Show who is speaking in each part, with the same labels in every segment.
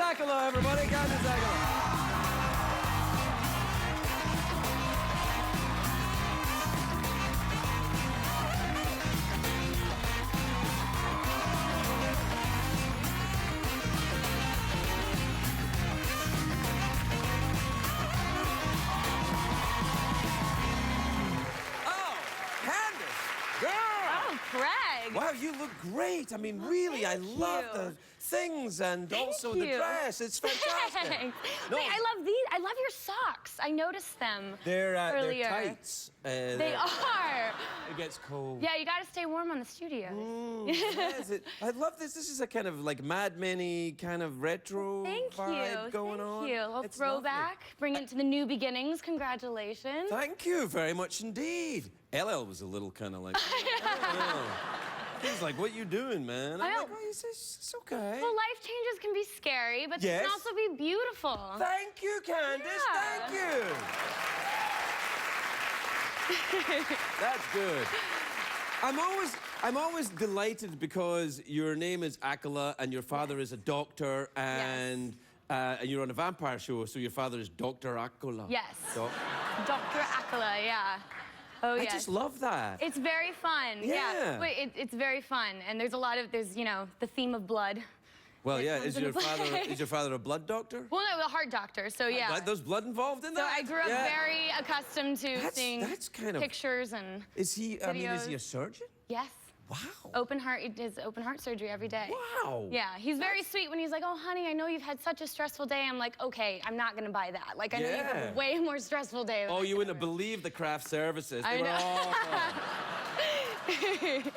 Speaker 1: Accola, everybody. Candice Accola.
Speaker 2: Craig.
Speaker 1: Wow, you look great. I mean, really, I love the things and also the dress. It's fantastic.
Speaker 2: No. Wait, I love these. I love your socks. I noticed them
Speaker 1: They're
Speaker 2: earlier.
Speaker 1: tights.
Speaker 2: They are.
Speaker 1: It gets cold.
Speaker 2: Yeah, you got to stay warm on the studio.
Speaker 1: Yes, I love this. This is a kind of like Mad Men-y kind of retro vibe going on.
Speaker 2: Thank you. A little
Speaker 1: It's
Speaker 2: throwback.
Speaker 1: lovely.
Speaker 2: Bring it to the new beginnings. Congratulations.
Speaker 1: Thank you very much indeed. LL was a little kind of like, he was like, what you doing, man? I'm like, oh, it's okay.
Speaker 2: Well, life changes can be scary, but they can also be beautiful.
Speaker 1: Thank you, Candice. Thank you. That's good. I'm always delighted because your name is Accola and your father is a doctor and you're on a vampire show, so your father is Dr. Accola.
Speaker 2: Yes. Dr. Accola, yeah. Oh,
Speaker 1: I just love that.
Speaker 2: It's very fun.
Speaker 1: Yeah.
Speaker 2: Wait, it's very fun, and there's you know, the theme of blood.
Speaker 1: Well, yeah. Is your father a blood doctor?
Speaker 2: Well, no, a heart doctor. So yeah.
Speaker 1: There's blood involved in that.
Speaker 2: So I grew up very accustomed to seeing pictures and
Speaker 1: Is he?
Speaker 2: videos.
Speaker 1: I mean, is he a surgeon?
Speaker 2: Yes.
Speaker 1: Wow.
Speaker 2: He does open heart surgery every day.
Speaker 1: Wow.
Speaker 2: Yeah, he's very sweet when he's like, oh, honey, I know you've had such a stressful day. I'm like, okay, I'm not gonna buy that. Like, I know you've had a way more stressful day.
Speaker 1: Oh, you wouldn't believe the craft services. They were awful.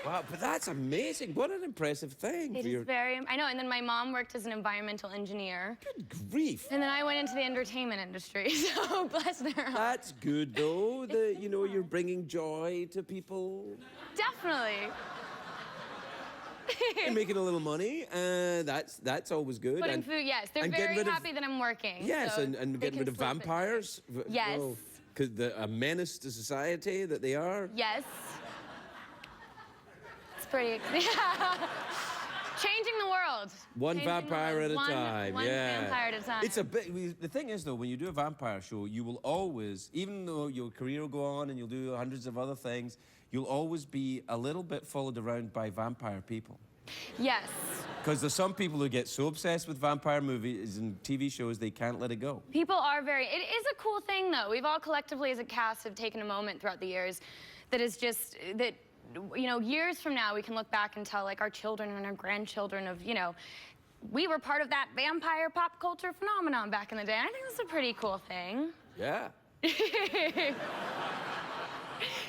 Speaker 1: Wow, but that's amazing. What an impressive thing.
Speaker 2: It is very, I know, and then my mom worked as an environmental engineer.
Speaker 1: Good grief.
Speaker 2: And then I went into the entertainment industry, so bless their hearts.
Speaker 1: That's good, though, that, you know, you're bringing joy to people.
Speaker 2: Definitely.
Speaker 1: And making a little money, and that's always good.
Speaker 2: Putting food, yes. They're very happy that I'm working.
Speaker 1: Yes,
Speaker 2: so
Speaker 1: and getting rid of vampires.
Speaker 2: Yes.
Speaker 1: Because a menace to society that they are.
Speaker 2: Yes. It's pretty, changing the world.
Speaker 1: One vampire at a time,
Speaker 2: One vampire at a time.
Speaker 1: It's a bit, the thing is, though, when you do a vampire show, you will always, even though your career will go on and you'll do hundreds of other things, you'll always be a little bit followed around by vampire people.
Speaker 2: Yes.
Speaker 1: Because there's some people who get so obsessed with vampire movies and TV shows, they can't let it go.
Speaker 2: People are it is a cool thing, though. We've all collectively as a cast have taken a moment throughout the years that is just, you know, years from now, we can look back and tell, like, our children and our grandchildren of, you know, we were part of that vampire pop culture phenomenon back in the day. I think that's a pretty cool thing.
Speaker 1: Yeah.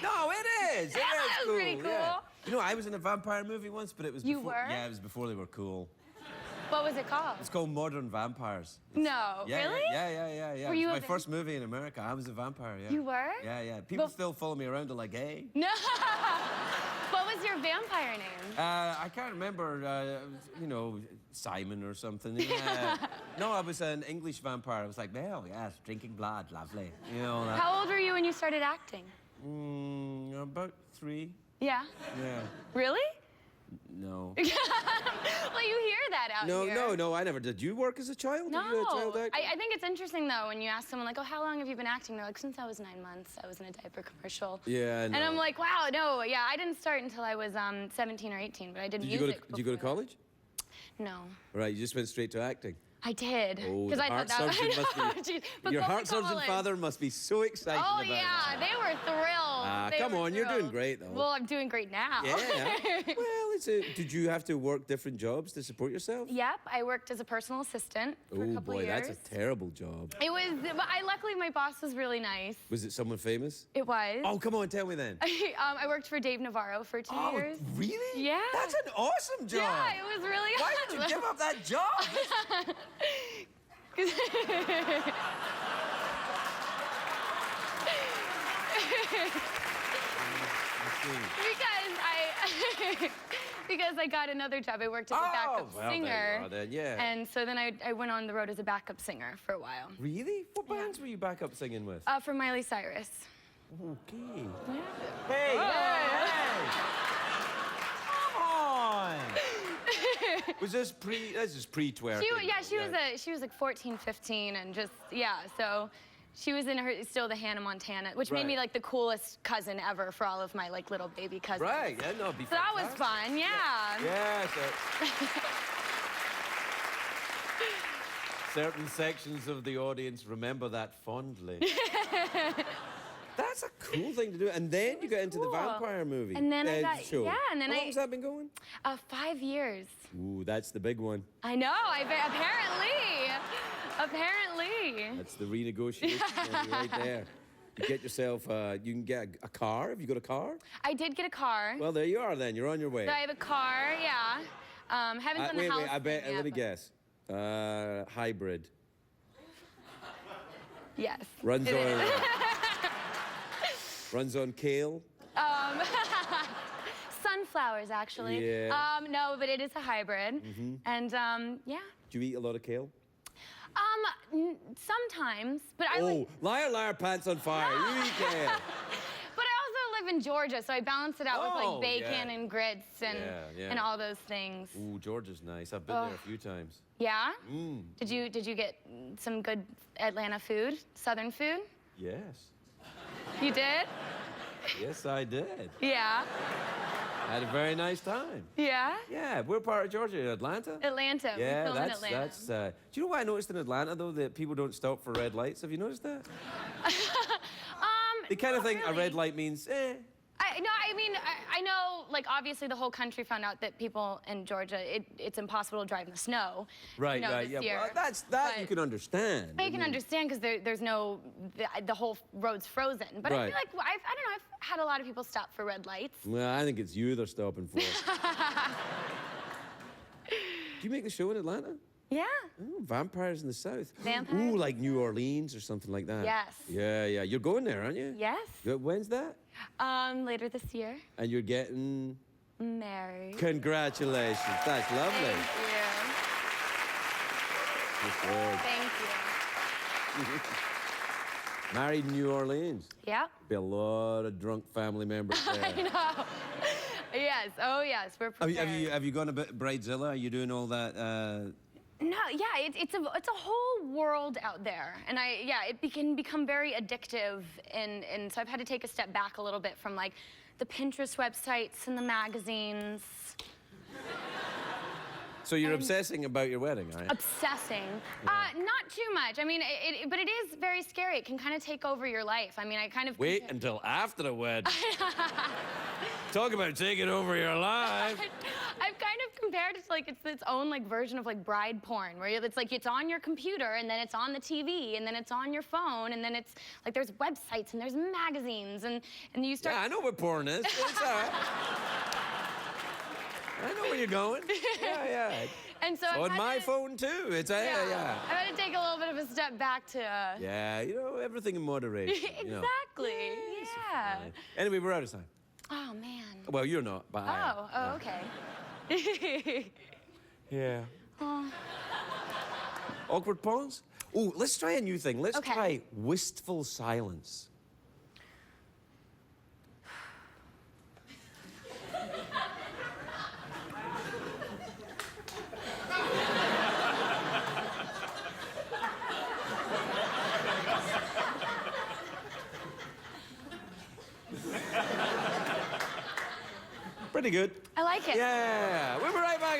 Speaker 1: No, it is. It is cool.
Speaker 2: Pretty cool.
Speaker 1: Yeah. You know, I was in a vampire movie once, but it was before.
Speaker 2: You were?
Speaker 1: Yeah, it was before they were cool.
Speaker 2: What was it called?
Speaker 1: It's called Modern Vampires.
Speaker 2: No,
Speaker 1: Really? Yeah.
Speaker 2: Were
Speaker 1: It
Speaker 2: you
Speaker 1: was my first movie in America. I was a vampire, yeah.
Speaker 2: You were?
Speaker 1: Yeah. People still follow me around. They're like, hey.
Speaker 2: No. What was your vampire name?
Speaker 1: I can't remember, you know, Simon or something. No, I was an English vampire. I was like, well, yes, drinking blood, lovely. You know,
Speaker 2: How old were you when you started acting?
Speaker 1: About 3.
Speaker 2: Yeah.
Speaker 1: Yeah.
Speaker 2: Really?
Speaker 1: No.
Speaker 2: Well, you hear that out here.
Speaker 1: No, I never did. You work as a child?
Speaker 2: No.
Speaker 1: Were you a child actor?
Speaker 2: I think it's interesting, though, when you ask someone, like, oh, how long have you been acting? They're like, since I was 9 months. I was in a diaper commercial.
Speaker 1: Yeah, I know.
Speaker 2: And I'm like, wow, no, yeah, I didn't start until I was 17 or 18, but I did music
Speaker 1: Did you go to college?
Speaker 2: No.
Speaker 1: Right, you just went straight to acting.
Speaker 2: I did.
Speaker 1: Oh,
Speaker 2: because I thought that
Speaker 1: your heart surgeon father must be so excited about that.
Speaker 2: They were thrilled.
Speaker 1: Come on, you're doing great, though.
Speaker 2: Well, I'm doing great now.
Speaker 1: Yeah. Well, did you have to work different jobs to support yourself?
Speaker 2: Yep, I worked as a personal assisant for a couple
Speaker 1: of years.
Speaker 2: That's
Speaker 1: a terrible job.
Speaker 2: It was, but luckily my boss was really nice.
Speaker 1: Was it someone famous?
Speaker 2: It was.
Speaker 1: Oh, come on, tell me then.
Speaker 2: I worked for Dave Navarro for 2 years.
Speaker 1: Oh, really?
Speaker 2: Yeah.
Speaker 1: That's an awesome job.
Speaker 2: Yeah, it was really awesome.
Speaker 1: Why did you give up that job? Because I got another job. I worked as a backup singer. And so then I went on the road as a backup singer for a while. Really? What bands were you backup singing with?
Speaker 2: For Miley Cyrus.
Speaker 1: Okay.
Speaker 2: Yeah.
Speaker 1: Hey, hey! Come on! Was this this is pre-twerking?
Speaker 2: She was like 14, 15, and just, yeah, so she was still the Hannah Montana, which made me like the coolest cousin ever for all of my like little baby cousins.
Speaker 1: Right, yeah, no, it'd be
Speaker 2: so that was fun, yeah.
Speaker 1: Yeah, certain sections of the audience remember that fondly. That's a cool thing to do. And then you got into the vampire movie.
Speaker 2: And then I got,
Speaker 1: show.
Speaker 2: yeah, and then
Speaker 1: How long's that been going?
Speaker 2: 5 years.
Speaker 1: Ooh, that's the big one.
Speaker 2: I know, apparently.
Speaker 1: That's the renegotiation right there. You get yourself, you can get a car. Have you got a car?
Speaker 2: I did get a car.
Speaker 1: Well, there you are then. You're on your way.
Speaker 2: So I have a car, yeah. Haven't done the house
Speaker 1: I bet,
Speaker 2: thing yet,
Speaker 1: let me
Speaker 2: but-
Speaker 1: guess. Hybrid.
Speaker 2: Yes.
Speaker 1: Runs on kale.
Speaker 2: Sunflowers, actually.
Speaker 1: Yeah.
Speaker 2: No, but it is a hybrid. And, yeah.
Speaker 1: Do you eat a lot of kale?
Speaker 2: Sometimes, but I
Speaker 1: Oh, liar, liar, pants on fire. You eat kale.
Speaker 2: But I also live in Georgia, so I balance it out with like bacon and grits and and all those things.
Speaker 1: Ooh, Georgia's nice. I've been there a few times.
Speaker 2: Yeah? Did you get some good Atlanta food, Southern food?
Speaker 1: Yes.
Speaker 2: You did?
Speaker 1: Yes, I did.
Speaker 2: Yeah.
Speaker 1: Had a very nice time.
Speaker 2: Yeah?
Speaker 1: Yeah, we're part of Georgia, Atlanta.
Speaker 2: Atlanta.
Speaker 1: Yeah,
Speaker 2: we film in
Speaker 1: that's
Speaker 2: Atlanta.
Speaker 1: do you know what I noticed in Atlanta though? That people don't stop for red lights. Have you noticed that? They kind of think a red light means
Speaker 2: I know, like, obviously the whole country found out that people in Georgia, it's impossible to drive in the snow.
Speaker 1: Right,
Speaker 2: this
Speaker 1: yeah.
Speaker 2: year.
Speaker 1: Well, that you can understand.
Speaker 2: But you can understand because there's no, the whole road's frozen. But I feel like, I don't know, I've had a lot of people stop for red lights.
Speaker 1: Well, I think it's you they're stopping for. Do you make the show in Atlanta?
Speaker 2: Yeah.
Speaker 1: Oh, vampires in the South.
Speaker 2: Vampires?
Speaker 1: Ooh, like New Orleans or something like that.
Speaker 2: Yes.
Speaker 1: Yeah, yeah. You're going there, aren't you?
Speaker 2: Yes.
Speaker 1: When's that?
Speaker 2: Later this year.
Speaker 1: And you're getting
Speaker 2: Married.
Speaker 1: Congratulations. That's lovely.
Speaker 2: Thank you.
Speaker 1: Good.
Speaker 2: Thank you.
Speaker 1: Married in New Orleans.
Speaker 2: Yeah.
Speaker 1: Be a lot of drunk family members there.
Speaker 2: I know. Yes. Oh, yes. We're prepared.
Speaker 1: Have you gone a bit Bridezilla? Are you doing all that?
Speaker 2: No, yeah, it's a whole world out there, and it can become very addictive, and so I've had to take a step back a little bit from like the Pinterest websites and the magazines.
Speaker 1: So you're obsessing about your wedding, are you?
Speaker 2: Obsessing. Not too much. I mean, but it is very scary. It can kind of take over your life. I mean, I kind of...
Speaker 1: Wait until after the wedding. Talk about taking over your life.
Speaker 2: I've kind of compared it to like its own like version of like bride porn, where it's like it's on your computer and then it's on the TV and then it's on your phone and then it's like there's websites and there's magazines and you start...
Speaker 1: Yeah, I know what porn is. It's all right. I know where you're going. Yeah.
Speaker 2: And so
Speaker 1: on my phone too. It's yeah.
Speaker 2: I've had to take a little bit of a step back to.
Speaker 1: Yeah, you know, everything in moderation.
Speaker 2: Exactly. Yeah.
Speaker 1: Anyway, we're out of time.
Speaker 2: Oh man.
Speaker 1: Well, you're not, but I am.
Speaker 2: Oh, okay.
Speaker 1: Yeah. Awkward pause? Oh, let's try a new thing. Let's try wistful silence. Pretty good.
Speaker 2: I like it.
Speaker 1: Yeah. We'll be right back.